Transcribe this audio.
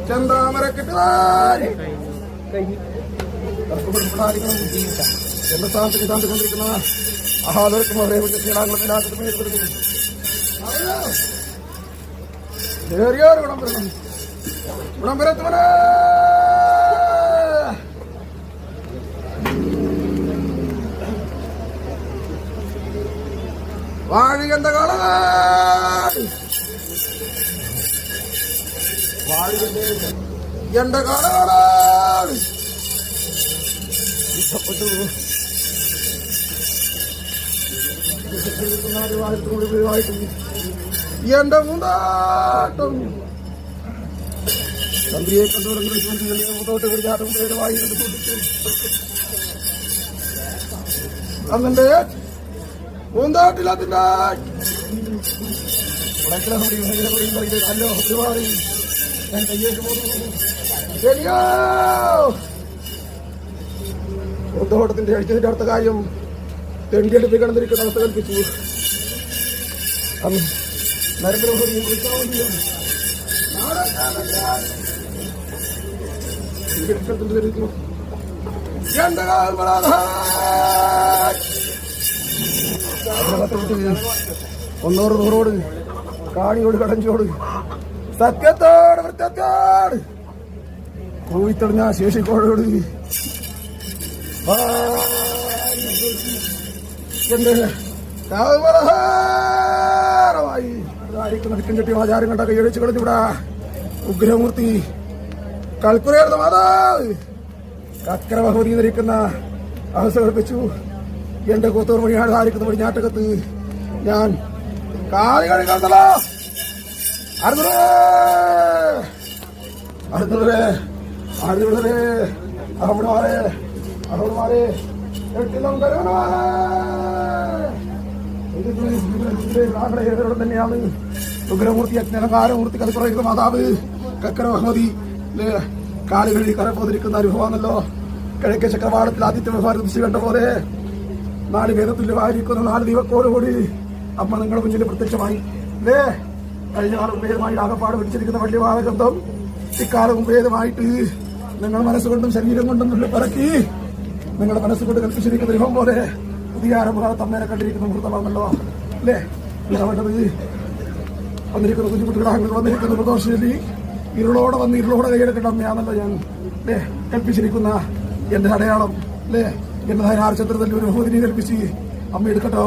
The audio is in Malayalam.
ചെന്താമര കെട്ടുതാരി എന്റെ സ്ഥാനത്ത് താണ്ടിക്കൊണ്ടിരിക്കുന്ന ആഹാദർക്കും അവരെ വിളംബരത്തോടെ വാഴുകന്റെ കാളനാട് എന്റെ കാളനാട് ഇഷ്ടപ്പെട്ടു എന്റെ മൂന്നാട്ടം തന്ത്രിയെ കണ്ടുകൊണ്ട് വായി അന്നെ പൂന്താട്ടിലതിന്റെ അല്ലോ ഒരുപാട് ഞാൻ കയ്യേക്ക് പോകുന്നു ശരിയോ പൂന്തോട്ടത്തിന്റെ അഴിച്ചതിന്റെ അടുത്ത കാര്യം തെണ്ടിയെടുപ്പ് കിടന്നിരിക്കുന്ന അവസ്ഥ കൽപ്പിച്ചു ഒന്നൂറ് നൂറോട് കാണിയോട് കടഞ്ചോട് സത്യത്തോട് വൃത്തത്തോട് കൂവിത്തെളിഞ്ഞ ശേഷിക്കോടോട് എന്റെ നടക്കും ചട്ടി ആചാരം കണ്ട കൈയടിച്ച് കളഞ്ഞൂടാ ഉഗ്രമൂർത്തി കൽപ്പുരയുടെ മാതാവ് കക്കര ഭഗവതി ധരിക്കുന്ന അവസ്ഥ കൽപ്പിച്ചു എന്റെ കൂത്തൂർ വഴിയാണ് ധാരിക്കുന്ന പടിഞ്ഞാട്ടകത്ത് ഞാൻ കാലി കഴിക്കണ്ടല്ലോ അടുത്തവരെ അവിടെ തന്നെയാണ് ഉഗ്രമൂർത്തി അജ്ഞാനകാരമൂർത്തി കൽപ്പുറയുടെ മാതാവ് കക്കര ഭഗവതി കാലി കഴുകി കരപ്പോതിരിക്കുന്ന അനുഭവമാണല്ലോ കിഴക്കേ ചക്രവാളത്തിൽ ആദ്യത്തെ വ്യവഹാരം ദൃശ്യം കണ്ട പോലെ 4 വേദത്തുല്യമായിരിക്കുന്ന 4 ദീപത്തോടുകൂടി അമ്മ നിങ്ങളുടെ മുന്നിൽ പ്രത്യക്ഷമായി അല്ലേ കഴിഞ്ഞ കാലം ഭേദമായി ആകപ്പാട് പിടിച്ചിരിക്കുന്ന വലിയ വാദഗന്ധം ഇക്കാലവും ഭേദമായിട്ട് നിങ്ങൾ മനസ്സുകൊണ്ടും ശരീരം കൊണ്ടും പറക്കി നിങ്ങളുടെ മനസ്സുകൊണ്ട് കൽപ്പിച്ചിരിക്കുന്ന ദൈവം പോലെ പുതിയ ആരംഭകാലത്ത് അമ്മേനെ കണ്ടിരിക്കുന്ന മുഹൂർത്തമാണല്ലോ അല്ലേ വേണ്ടത് വന്നിരിക്കുന്ന കുഞ്ഞുകുട്ടികളാങ്ങൾ വന്നിരിക്കുന്ന പ്രദോഷി ഇരുളോടെ വന്ന് ഇരുളോടെ കൈയെടുക്കേണ്ട അമ്മയാണല്ലോ ഞാൻ അല്ലേ കൽപ്പിച്ചിരിക്കുന്ന എന്റെ അടയാളം അല്ലേ എന്നതായ ആർച്ചത്രത്തിൽ ഒരു ബഹുദിനെ കൽപ്പിച്ച് അമ്മ എടുക്കട്ടോ